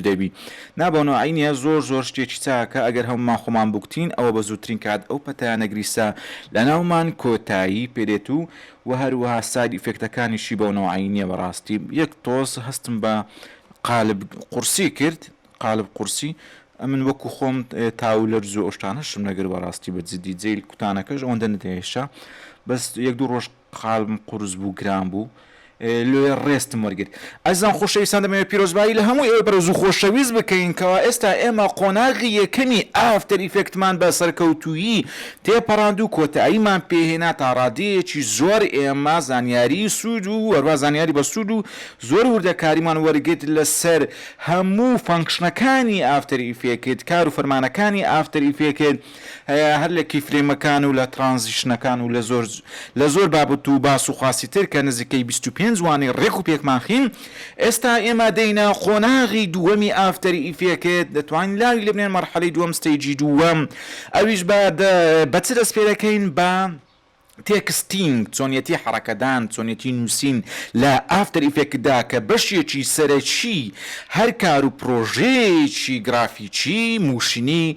دەبی نابەنەوەعینە زۆر شتێکی چاکە ئەگەر هەمومان خۆمان بکتین ئەوە بە زووترین کات ئەو پەتایانە گریسا لە ناومان کۆتایی پێدێت و هەروەها ساید ئیفێکتەکانیشی بەنەوەعینە بەڕاستی یەک تۆز هەستم بە قالب قورسی کرد قالب قورسی من وەکو خۆم تاولەر زۆر ئۆشتانەشم نەگەر بەڕاستی بە جدی جێل کوتانەکەش ئەوەندە نەدەهێشا بەس یەک دوو ڕۆژ قالبم قورس بوو گران بوو لێ ڕێستم وەرگرت ئەزان خۆشەویستان دەمەوێت پیرۆزبایی لە هەموو ئێوە بەرەز و خۆشەویست بکەین کەوا ئێستا ئێمە قۆناغی یەکەمی ئافتەر ئیفێکتمان بە سەرکەوتویی تێپەڕاند و کۆتاییمان پێهێنا تا ڕادەیەکی زۆر ئێمە زانیاری سوود و وەروە زانیاری بە سوود و زۆر وردەکاریمان وەرگرت لەسەر هەموو فانکشنەکانی ئافتەر ئیفێکت کار و فەرمانەکانی ئافتەر ئیفێکت هەر لە کیفرێمەکان و لە ترانزیشنەکان و لە زۆر بابەت و باس و خاصی تر کە نزیکەی 25 جوانی ڕێک و پێکمانخین ئێستا ئێمە دەینە قۆناغی دووەمی ئافتەری ئیفێکێت دەتوانین لاوی لێ بنێن مەرحەلەی دووەم ستەیجی دووەم ئەویش بە چ دەست پێ دەکەین بە تێکستینگ چۆنیەتی حرەکەدان چۆنیەتی نووسین لە ئافتەر ئیفێکتدا کە بەشێکی سەرەکی هەر کار و پرۆژەیەکی گرافیکی موشینی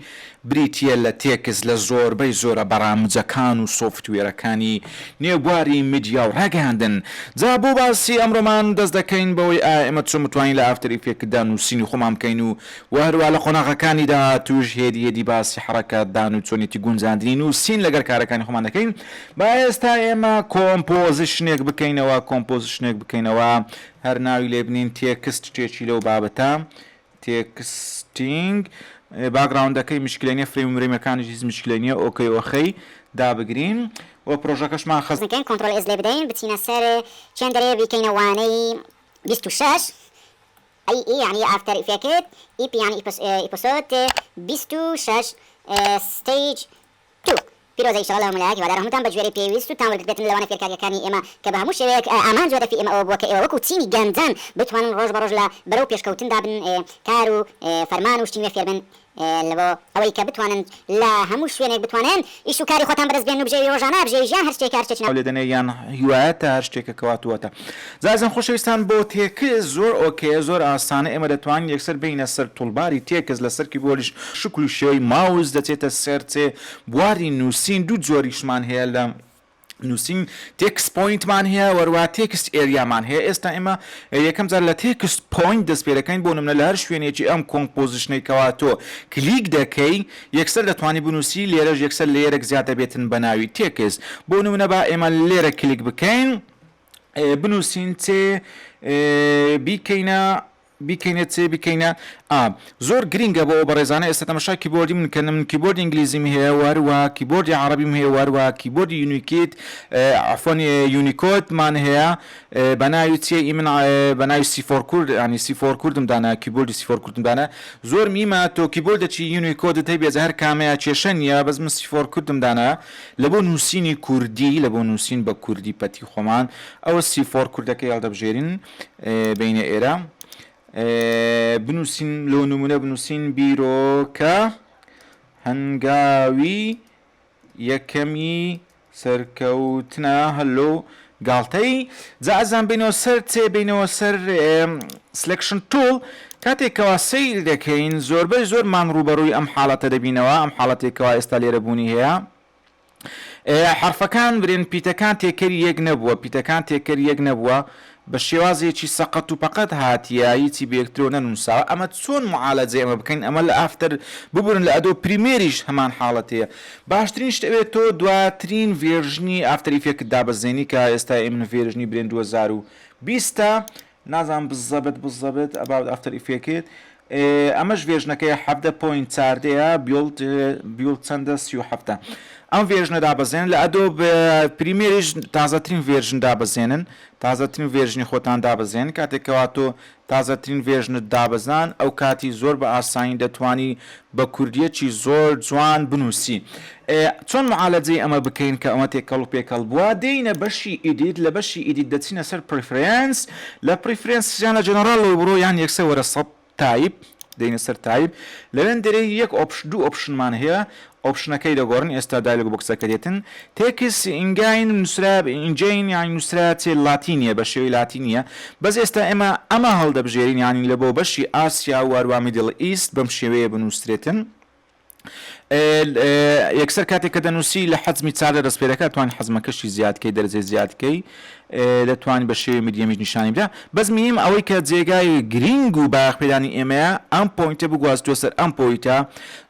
بریتە لە تێکس لە زۆربەی زۆرە بەڕامجەکان و سۆفتوێرەکانی نێبواری میدیا و ڕاگەاندن جا بۆ باسی ئەمڕۆمان دەست دەکەین بەوەی ئێمە چۆن متوانین لە ئافتەر ئیفێکتدا نووسینی خۆمان بکەین و هەروە لە قۆناغەکانیدا توش هێدی باسی حرەکەتدان و چۆنیەتی گونجاندنی نووسین لەگەر کارەکانی خۆمان دەکەین با ئێستا ئێمە کۆمپۆزیشنێک بکەینەوە هەر ناوی لێ بنین تێکست شتێکی لەو بابەتە تێکستینگ باگراوندەکەی مشکلێنە فرێمەکانیش مشکلێنە ئۆکەی ئۆخەی دابگرین و پرۆژەکەشمان خەزنەکەین کۆنتڕۆل ئێز لێ بدەین بچینە سەر چەند دەرێ بیکەینەوانەی 26 یعنی ئافتەر ئیفێکت ئیپ یعنی ئیپۆسۆد 26 ستەیج 2 پیرۆزە ئینشاءالله مەلایەکی وادار هەمووتان بە گوێرەی پێویست و تان وەرگرتن لەوانە فێرکاریەکانی ئێمە کە بە هەموو شێوەیەک ئامان جۆرەفی ئێمە ئەوە بووە کە ئێوە وەکو چینی گەنجان بتوانن ڕۆژ بە ڕۆژ لە بەرەو پێشکەوتندا بن کار و فەرمان و شتینوێ فێر بن لەبۆ ئەوەی کە بتوانن لە هەموو شوێنێک بتوانن ئیش و کاری خۆتان بەدەست بێن و بژێوی ڕۆژانە بژێوی ژیان هەر شتێک هەر لێ دەنێ یان هیوایەتە هەر شتێکە کەواتووەتە زازم خۆشەویستان بۆ تێکس زۆر ئۆکێ زۆر ئاسانە ئێمە دەتوانین یەکسەر بینە سەر توڵباری تێکس لەسەر کیبۆرډیش شکل و شێوەی ماوس دەچێتە سەر بواری نووسین دوو جۆریشمان هەیە لە نووسین تێکس پۆینتمان هەیە وەروە تێکست ئێریامان هەیە ئێستا ئێمە یەکەم جار لە تێکست پۆینت دەست پێ دەکەین بۆ نمونە لە هەر شوێنێکی ئەم کۆمپۆزیشنەی کەوا تۆ کلیک دەکەی یەکسەر دەتوانی بنووسی لێرەش یەکسەر لێرەك زیاتر بێتن بە ناوی تێکست بۆ نمونە با ئێمە لێرە کلیک بکەین بنووسین بیکەینە زۆر گرینگە بۆ بەڕێزانە ئێستا تەماشای کیبۆردی من کە من کیبۆردی ئینگلیزیم هەیە وەروە کیبۆردی عەرەبیم هەیە وەروە کیبۆردی یونیکیت عفۆن یونیکۆدمان هەیە بە ناوی چی من بە ناوی سیفۆر کورد ینی سیفۆر کوردم دانا کیبۆردی سیفۆر کوردم دانا زۆر میمە تۆ کیبۆردێکی یونیکۆدت هەیە بێزە هەر کامەیە کێشە نییە بەس من سیفۆر کوردم دانا لە بۆ نووسینی کوردی لە بۆ نووسین بە کوردی پەتی خۆمان ئەوە سیفۆر کوردەکەی هەڵدەبژێرین بینە ئێرە بنووسین لۆ نمونە بنووسین بیرۆکە هەنگاوی یەکەمی سەرکەوتنە هەلۆ گاڵتەی جا ئەزان بینەوە سەر سلێکشن تۆڵ کاتێکەوە سەیر دەکەین زۆربەی زۆرمان ڕوبەڕووی ئەم حاڵەتە دەبینەوە ئەم حاڵەتێکەوە ئێستا لێرە بوونی هەیە حرفەکان برێن پیتەکان تێکەری یەک نەبووە بە شێوازێکی سەقەت و پەقەت هاتیە هیچی بەیەکترۆ نەنووساوە ئەمە چۆن معالەجە ئێمە بکەین ئەمە لە ئافتەر ببورن لە ئەدۆ پریمێریش هەمان حاڵەتەیە باشترین شتەوێت تۆ دواترین ڤێرژنی ئافتەر ئیفێکت دابەزێنی کە ئێستا ئێمە ڤێرژنی برێن 2020 نازانم بزەبێت ئەباوت ئافتەر ئیفێکت ئەمەش ڤێژنەکەی 7.4 بیڵ چەندە 37 ئەم ڤێژنە دابەزێن لە ئەدۆ پریمێریش تازەترین ڤێژن دابەزێنن تازەترین ڤێژنی خۆتان دابەزێن کاتێکەوە تۆ تازەتررین ڤێژنت دابەزان ئەو کاتی زۆر بە ئاسانی دەتوانی بە کوردیەکی زۆر جوان بنووسی چۆن معالەجەی ئەمە بکەین کە ئەمە تێکەڵ و پێکەڵ بووە دێینە بەشی ئیدیت لە بەشی ئیدیت دەچینە سەر پرفرێنس لە پرفرێنسیان لە جەنەڕال بڕۆ یان یەکسە وەرە سەب تایپ دەینە سەر تایپ لەوێن دەرەی یەک دوو ئۆپشنمان هەیە ئۆپشنەکەی دەگۆڕن ئێستا دایلۆگ بۆکسەکە دێتن تێکس ئینگاین نووسرا ئینجین یانی نووسرا چێ لاتینیە بە شێوەی لاتینیە بەس ئێستا ئەمە هەڵدەبژێرین ینی لە بۆ بەشی ئاسیا و هەروە میدڵ ئیست بەم شێوەیە بنووسرێتن یەکسەر کاتێک کە دەنووسی لە حەزمی چارە دەستپێرەکە توان حەزمەکەشی زیادکەی دەرەجەی زیادکەی دەتوانین بە شێوەی میدیەمیش نیشانی بدا بەس میم ئەوەی کە جێگای گرنگ و باخپێدانی ئێمەیە ئەم پۆینتە بگواستوە سەر ئەم پۆینتە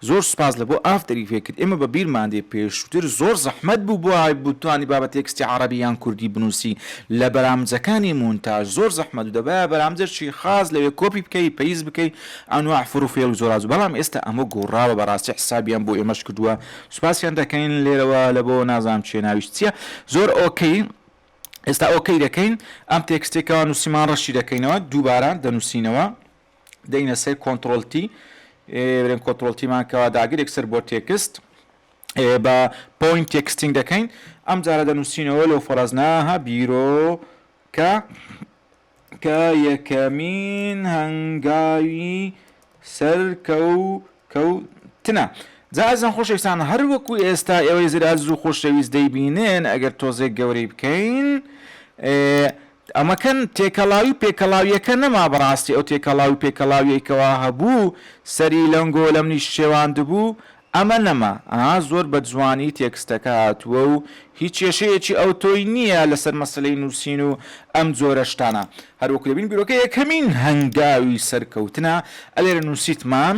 زۆر سوپاس لە بۆ ئافتەری فێکرد ئێمە بە بیرماندێ پێشووتر زۆر زەحمەت بوو بۆ بتوانی بابەت تێکستی عەرەبی یان کوردی بنووسی لە بەرامجەکانی مونتاژ زۆر زەحمەت و دەبایە بەرامجەشی خاص لەوێ کۆپی بکەی پەیز بکەی ئەنواع فروفێڵ و زۆراز بەڵام ئێستا ئەمە گۆڕاوە بەڕاستی حسابیان بۆ ئێمەش کردووە سوپاسیان دەکەین لێرەوە لە بۆ نازام چێ ناویش چییە زۆر ئۆکەی ئێستا ئۆکەی دەکەین ئەم تێکستێکەوە نووسیمان ڕەشی دەکەینەوە دووبارە دەنووسینەوە دەینە سەر کۆنتڕۆڵتی برێن کۆنتڕۆڵتیمان کەوا داگر یەکسەر بۆ تێکست بە پۆینت تێکستینگ دەکەین ئەم جارە دەنووسینەوە لەو فەرەزناها بیرۆکە کە یەکەمین هەنگاوی سەرکەوتنە جازان خۆشەویستان هەر وەکو ئێستا ئێوەی زراز و خۆشەویست دەیبینێن ئەگەر تۆزێک گەورەی بکەین ئەمەکەن تێکەڵاوی پێکەڵاویەکە نەما بەڕاستی ئەو تێکەڵاوی پێکەڵاویەکەوە هەبوو سەری لەنگۆ لەمنیش شێواند بوو ئەمە نەما زۆر بە جوانی تێکستەکە هاتووە و هیچ کێشەیەکی ئەو تۆی نییە لەسەر مەسلەی نووسین و ئەم جۆرە شتانە هەروەکو دەبین بیرۆکە یەکەمین هەنگاوی سەرکەوتنە ئەلێرە نووسیتمان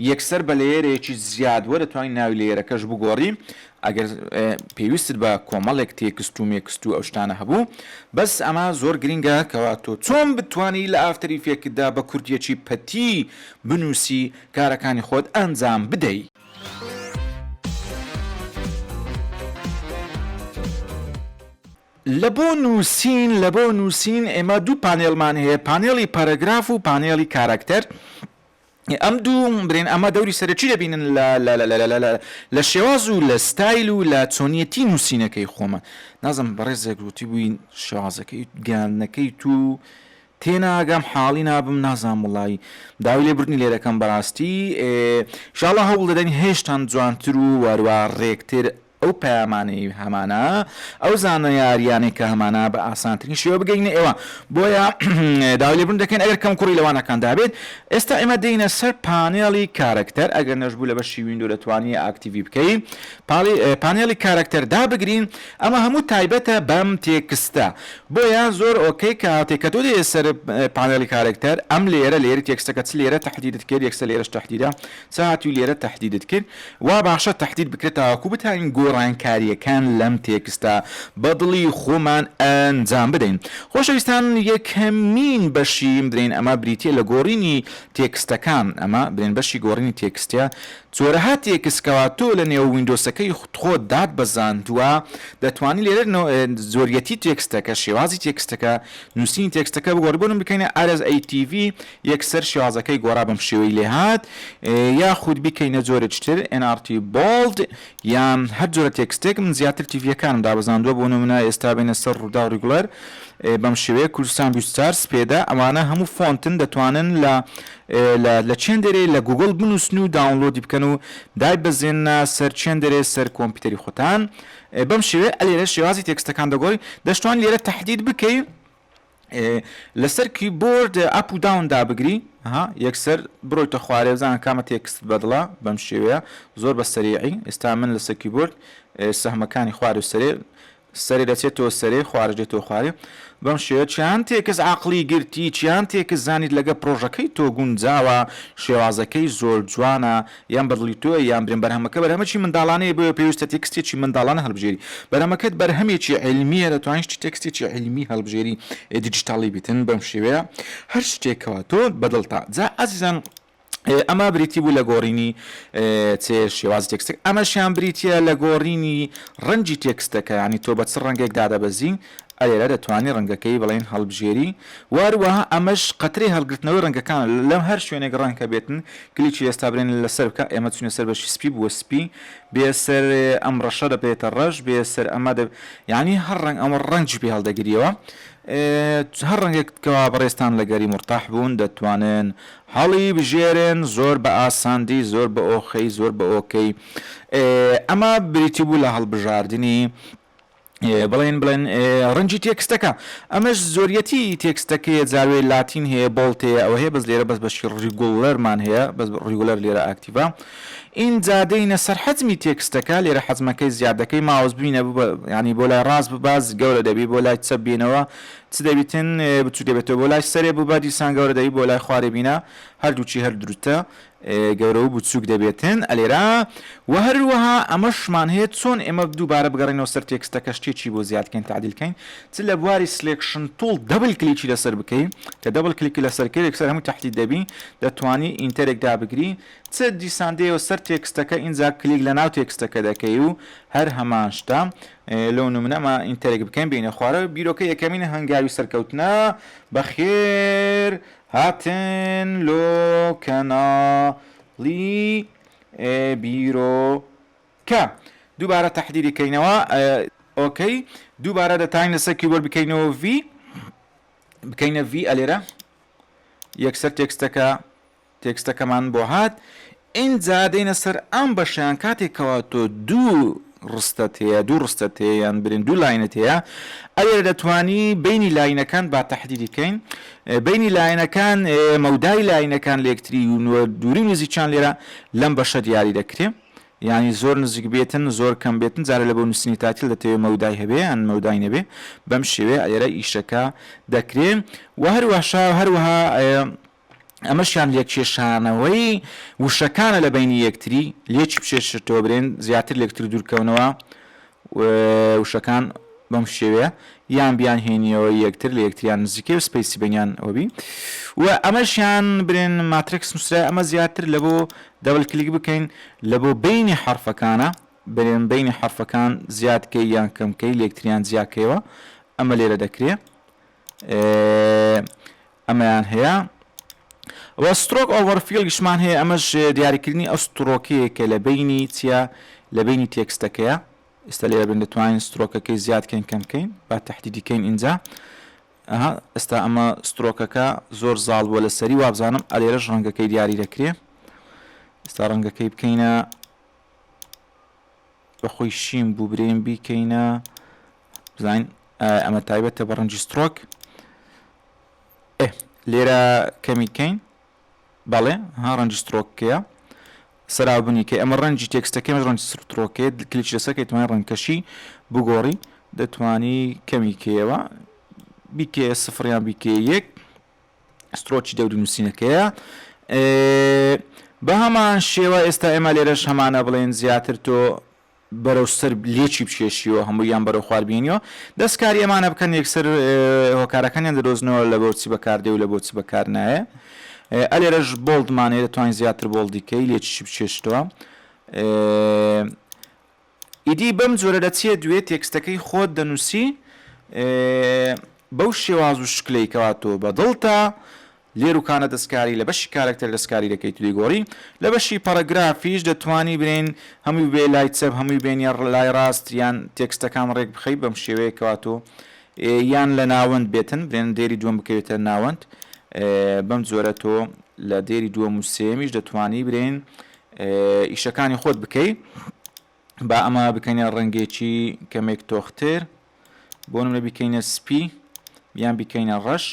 یەکسەر بە لێرەیەکی زیادوە دەتوانین ناوی لێرەکەش بگۆڕی ئەگەر پێویستت بە کۆمەڵێک تێکست و مێکست و ئەو شتانە هەبوو بەس ئەمە زۆر گرنگە کەوا تۆ چۆن بتوانی لە ئافتەری فێکدا بە کوردیەکی پەتی بنووسی کارەکانی خۆت ئەنجام بدەی لە بۆ نووسین ئێمە دوو پانێڵمان هەیە پانێڵی پارەگراف و پانێڵی کاراکتەر ئەم دوو برێن ئەمە دەوری سەرچی دەبینن لە شێواز و لە ستایل و لە چۆنیەتی نووسینەکەی خۆمە نازم بەڕێزێک گوتی بووین شێوازەکەی گیانەکەی تو تێناگەم حاڵی نابم نازام وڵی داوی لێ بردنی لێرەکەم بەڕاستی ئینشاڵڵا هەوڵ دەدەین هێشتان جوانتر و وەروە ڕێکتر ئەو پەیامانەی هەمانە ئەو زانیاریانێک کە هەمانە بە ئاسانترین شێوە بگەینە ئێوە بۆیە داوای لێبوون دەکەین ئەگەر کەم کوڕی لەوانەکاندا بێت ئێستا ئێمە دێینە سەر پانێڵی کارکتەر ئەگەر نەشبوو لە بەشی ویندۆ دەتوانانی ئاکتیڤی بکەین پانێڵی کارکتەر دابگرین ئەمە هەموو تایبەتە بەم تێکستە بۆیە زۆر ئۆکەی کاتێککە تۆ دێ سەر پانێڵی کارکتەر ئەم لێرە تێکستەکە چ لێرە تەحدیدت کرد یەکسەر لێرەش تەحدیدە ساعتی لێرە تەحدیدت کرد وا باشە تەحدید بکرێت تاواکو بتانین ڕانکاریەکان لەم تێکستە بەدڵی خۆمان ئەنجام بدەین خۆشەویستان یەکەمین بەشی بدرێن ئەمە بریتە لە گۆڕینی تێکستەکان ئەمە برێن بەشی گۆڕینی تێکستە چۆرەها تێکستکەوە تۆ لە نێو ویندۆسەکەی خۆ داد بەزاندووە دەتوانی لێرە زۆریەتی تێکستەکە شێوازی تێکستەکە نووسینی تێکستەکە بگۆڕبوون بکەینە RSATV یەکسەر شێوازەکەی گۆڕا بەم شێوەی لێهات یاخود بیکەینە جۆرەتر NRT Bold یان هەر جۆرە تێکستێک من زیاتر تیڤەکانم دابزاندووە بۆ نمونە ئێستا بینە سەر ڕوودا و ریگولەر بەم شێوەیە کوردستان 24 سپێدا ئەوانە هەموو فۆنتن دەتوانن لە چێندێرێ لە گوگل بنووسن و داونلۆدی بکەن و دای بەزێنە سەر چێندێرێ سەر کۆمپیوتەری خۆتان بەم شێوێ ئەلێرە شێوازی تێکستەکان دەگۆڕی دەشتوان لێرە تەحدید بکەی لەسەر کیبۆرد ئاپ و داون دابگری یەکسەر بڕۆیتە خوارێ بزان کامە تێکست بەدڵە بەم شێوەیە زۆر بە سەریعی ئێستا من لەسەر کیبۆرد سەهمەکانی خوار و سەرێ دەچێتەوە سەرێ خوارەجێتەوە خوارێ بەم شێوە چیان تێکس عقلی گرتی چیان تێکس زانیت لەگە پرۆژەکەی تۆ گونجاوە شێوازەکەی زۆر جوانە یان بەدڵی تۆ یان برێن بەرهەمەکە بەرهەمەکی منداڵانەیە بۆ پێویستە تێکستێکی منداڵانە هەڵبژێری بەرهەمەکەت بەرهەمێکی علمیە دەتوانیت تێکستێکی علمی هەڵبژێری دیجیتاڵی بیتن بەم شێوەیە هەر شتێکەوە تۆ بەدڵتا جا ئازیزان ئەمە بریتی بوو لە گۆڕینی چێ شێواز تێکستێک ئەمەشیان بریتە لە گۆڕینی ڕەنگی تێکستەکە ینی تۆ بە چ ڕەنگێک دادەبەزین ئەلێرە دەتوانانی ڕەنگەکەی بڵێن هەڵبژێری واروەها ئەمەش قەتری هەڵگرتنەوەی ڕەنگەکان لەم هەر شوێنێک ڕەنگە بێتن کلیکی ئێستا برێن لەسەر بکە ئێمە چونە سەر بەشی سپی بووە سپی بێسەر ئەم ڕەشە دەبێتە ڕەش بێسەر ئەمە یعنی هەر ڕەنگ ئەمە ڕەنگی پێ هەڵدەگریەوە هەر ڕەنگێکەوە بەڕێستان لەگەری مرتاح بوون دەتوانن هەڵی بژێرن زۆر بە ئاساندی زۆر بە ئۆخەی زۆر بە ئۆکەی ئەمە بریتی بوو لە هەڵبژاردننی بڵێن ڕەنجی تێکستەکە ئەمەش زۆریەتی تێکستەکەی جاوێ لاتین هەیە بۆڵتەیە ئەوە هەیە بەس لێرە بەس بەشی ڕیگوڵەرمان هەیە بەس ڕیگولەر لێرە ئاکتیڤە این جادەینە سەر حەزمی تێکستەکە لێرە حەزمەکەی زیادەکەی ماوەز بینە ینی بۆ لای ڕاست باز گەورە دەبی بۆ لای چەپ بینەوە چ دەبیتن بچوو دەبێتەوە بۆ لای سەرێ بوو بە دیسان گەورە دەبی بۆ لای خوارێ بینە هەردووچی هەر دروستە گەورە و بچووک دەبێتن ئەلێرا و هەروەها ئەمەشمان هەیە چۆن ئێمە دووبارە بگەڕێنەوە سەر تێکستەکە شتێکی بۆ زیادکەین تعدیلکەین چ لە بواری سلێکشن توڵ دەبل کلیکی لەسەر بکەین کە دەبل کلیکی لەسەرکەی لەسەر هەموو تەحدید دەبی دەتوانی ئینتەرێک دابگری چ دیساندەیەوە سەر تێکستەکە ئینجا کلیک لە ناو تێکستەکە دەکەی و هەر هەمان شتا لەو نمونەمە ئینتەرێک بکەین بینە خوارە بیرۆکە یەکەمینە هەنگاوی سەرکەوتنە بەخێر هاتن لۆ کەناڵی بیرۆکە دووبارە تەحدیدیکەینەوە ئۆکەی دووبارە دەتاین لەسەر کیبۆرد بکەینەوە ڤی بکەینە ڤی ئەلێرە یەکسەر تێکستەکەمان بۆ هات ئینجا دەینە سەر ئەم بەشیان کاتێکەوە تۆ دوو ڕستەت هەیە یان برین دوو لاینت هەیە ئەلێرە دەتوانی بینی لاینەکان با تەحدیدیکەین بینی لاینەکان مەودای لاینەکان لە یەکتری و دووری و نزیکیان لێرە لەم بەشە دیاری دەکرێت یعنی زۆر نزیک بێتن زۆر کەم بێتن جارە لە بۆ نووسنی تاتیل دەتەوێت مەودای هەبێ یان مەودای نەبێ بەم شێوێ ئەلێرە ئیشەکە دەکرێت و هەروەها ئەمەشیان لێکێشانەوەی وشەکانە لە بینی یەکتری لێکی بچێشتەوە برێن زیاتر لەکتر دوورکەونەوە وشەکان بەم شێوەیە یان بیان هێنیەوە یەکتر لە یەکتریان نزیکێ و سپیسی بینیان ئەوبی و ئەمەشیان برێن ماترێکس نووسرا ئەمە زیاتر لە بۆ دەبل کلیک بکەین لە بۆ بینی حرفەکانە برێن بینی حرفەکان زیادکەی یان کەمکەی لە یەکتریان زیاکەوە ئەمە لێرە دەکرێت ئەمەیان هەیە و سترۆک ئۆڤەرفیل گشتمان هەیە ئەمەش دیاریکردنی ئەو سترۆکەیەکە لە بینی چیا لە بینی تێکستەکەیە ئێستا لێرە بن دەتوانین سترۆکەکەی زیادکەین کەمکەین با تەحدیدیکەین ئینجا ئێستا ئەمە سترۆکەکە زۆر زاڵ بووە لەسەری وابزانم ئەلێرەش ڕەنگەکەی دیاری دەکرێت ئێستا ڕەنگەکەی بکەینە بەخۆی شیم بوو برێن بیکەینە بزانین ئەمە تایبەتە بە ڕەنجی سترۆک لێرە کەمیکەین بەڵێ ها ڕەنجی سترۆکەیە سەرابوونی کە ئەمە ڕەنجی تێکستەکەی ڕەنجی سترۆکێت کلیک لەسەرکەی توانای ڕەنگکەشی بگۆڕی دەتوانی کەمیکەیەوە بیکێ سفریان بیکێ یەک سترۆکی دەوری نووسینەکەیە بە هەمان شێوە ئێستا ئێمە لێرەش هەمانە بڵێن زیاتر تۆ بەرەو سەر لێکی بچێشیەوە هەموویان بەرەو خواردبیێنیەوە دەستکاری ئەمانە بکەن یەکسەر هۆکارەکانیان دەدۆزنەوە لە بۆچی بەکاردێ و لە بۆچی بەکار نایە ئەلێرەش بۆڵدمانەیە دەتوانین زیاتر بۆڵدیکەی لێکی بچێشتەوە ئیدی بەم جۆرە دەچێت دوێ تێکستەکەی خۆت دەنووسی بەو شێواز و شکلەی کەواتەوە بەدڵتە لێروکانە دەستکاری لە بەشی کارکتەر دەستکاری دەکەیت دیگۆڕی لە بەشی پەرەگرافیش دەتوانی برێن هەمووی بێ لای چەپ هەمووی بێنە لای ڕاست یان تێکستەکان ڕێک بخەی بەم شێوەیە کەواتەوە یان لە ناوەند بێتن برێن دێری دووەم بکەوێتە ناوەند بەم جۆرە تۆ لە دێری دووەم و سێمیش دەتوانی برێن ئیشەکانی خۆت بکەیت با ئەمە بکەینە ڕەنگێکی کەمێک تۆختر بۆ نمونە بیکەینە سپی یان بیکەینە ڕەش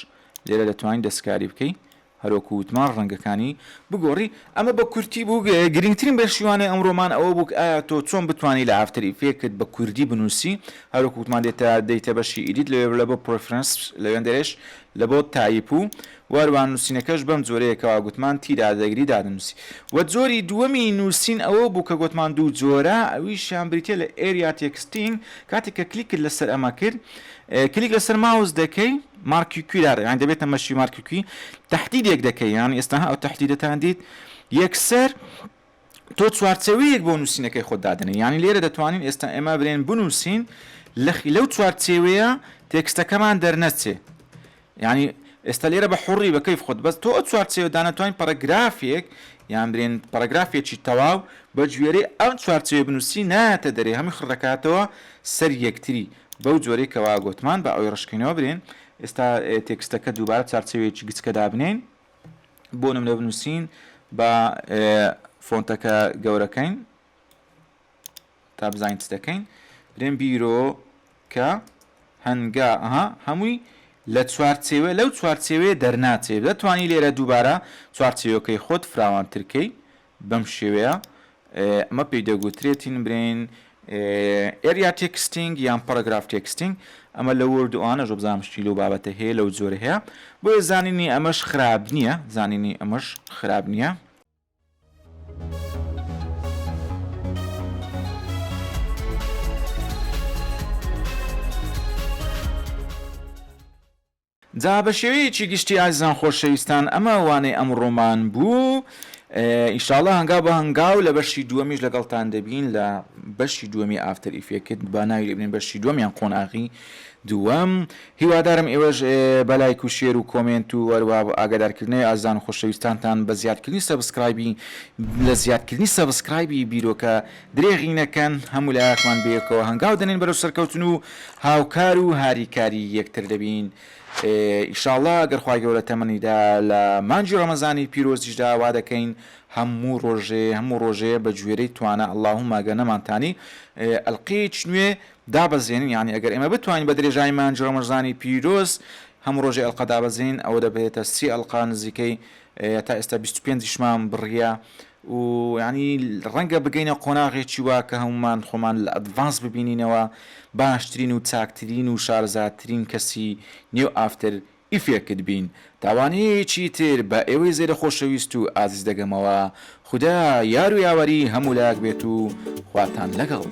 لێرە دەتوانین دەستکاری بکەیت هەروەکو وتمان ڕەنگەکانی بگۆڕی ئەمە بە کورتی بوو گرنگترین بەشیوانە ئەمڕۆمان ئەوە بوو ئایا تۆ چۆن بتوانانی لە ئافتەر ئیفێکت بە کوردی بنووسی هەروەکو وتمان دەیتە بەشی ئیدیت لە بۆ پرفرنس لەوێن دەرێش لە بۆ تایپ و واروان نووسینەکەش بەم جۆرەیەکەوە گوتمان تیرادەگری دادنووسی و جۆری دووەمی نووسین ئەوە بوو کە گوتمان دوو جۆرە ئەویشیان بریتە لە ئێریا تێکستینگ کاتێک کە کلیکت لەسەر ئەمە کرد کلیک لەسەر ماوس دەکەی مارکی کوێرە یان دەبێتە مەشی مارکی کوی تەحدیدێک دەکەی یان ئێستا ئەو تەحدیدەتان دیت یەکسەر تۆ چوارچەوەیەک بۆ نووسینەکەی خۆت دادنێ یانی لێرە دەتوانین ئێستا ئێمە برێن بنووسین لەو چوارچێوەیە تێکستەکەمان دەرنەچێ یعنی ئێستا لێرە بە حوڕی بە کەیف خۆت بەس تۆ ئەو چوارچێوە دانەتوانین پەرەگرافێک یان برێن پەرەگرافێکی تەواو بە گوێرەی ئەم چوارچێوە بنووسی نایەتە دەرێ هەمی خڕەکاتەوە سەر یەکتری بەو جۆرەی کەوا گوتمان بە ئەوی ڕشکینەوە برێن ئێستا تێکستەکە دووبارە چارچێوەیەکی گچکەدا بنین بۆ نمونە بنووسین بە فۆنتەکە گەورەکەین تا بزانین چ دەکەین برێن بیرۆکە هەنگا هەمووی لە چوارچێوە لەو چوارچێوەیە دەرناچێ دەتوانی لێرە دووبارە چوارچێوەکەی خۆت فراوانترکەی بەم شێوەیە ئەمە پێی دەگوترێتین برێن ئێریا تێکستینگ یان پەرەگراف تێکستینگ ئەمە لە وردوانە ژۆ بزانشتی لەو بابەتە هەیە لەو جۆرە هەیە بۆیە زانینی ئەمەش خراپ نییە زانینی ئەمەش خراپ نییە جا بە شێوەیەکی گشتی ئازیزان خۆشەویستان ئەمە وانەی ئەم ڕۆمان بوو ئینشاڵڵا هەنگا بە هەنگاو لە بەشی دووەمیش لەگەڵتان دەبین لە بەشی دووەمی ئافتەر ئیفێکت با ناوی لێ بنین بەشی دووەمیان قۆناغی دووەم هیوادارم ئێوەش بەلایک و شێر و کۆمنت و وەروە ئاگادارکردنەوەی ئازان و خۆشەویستانتان بە زیادکردنی سەبسکرایبی لە زیادکردنی سەبسکرایبی بیرۆکە درێغی نەکەن هەموو لایەکمان بێکەوە هەنگاو دەنین بەرەو سەرکەوتن و هاوکار و هاریکاری یەکتر دەبین ئینشاءڵڵا ئەگەر خوای گەورە تەمەنیدا لە مانجی ڕەمەزانی پیرۆزیشدا وا دەکەین هەموو ڕۆژێ بە گوێرەی توانە ئەڵڵاهومما ئەگەر نەمانتانی ئەڵقەیەکی نوێ دابەزێنین یعنی ئەگەر ئێمە بتوانین بە درێژای مانجی ڕەمەزانی پیرۆز هەموو ڕۆژێ ئەڵقە دابەزین ئەوە دەبێتە 30 ئەڵقا نزیکەی تا ئێستا 25شمان بڕیە و ینی ڕەنگە بگەینە قۆناغێکی وا کە هەمومان خۆمان لە ئەدڤانس ببینینەوە باشترین و چاکترین و شارزاترین کەسی نێو ئافتەر ئیفێکت بین تاوانەیەکی تر بە ئێوەی زێرە خۆشەویست و ئازیز دەگەمەوە خوددا یار و یاوەری هەموو لایەک بێت و خواتان لەگەڵ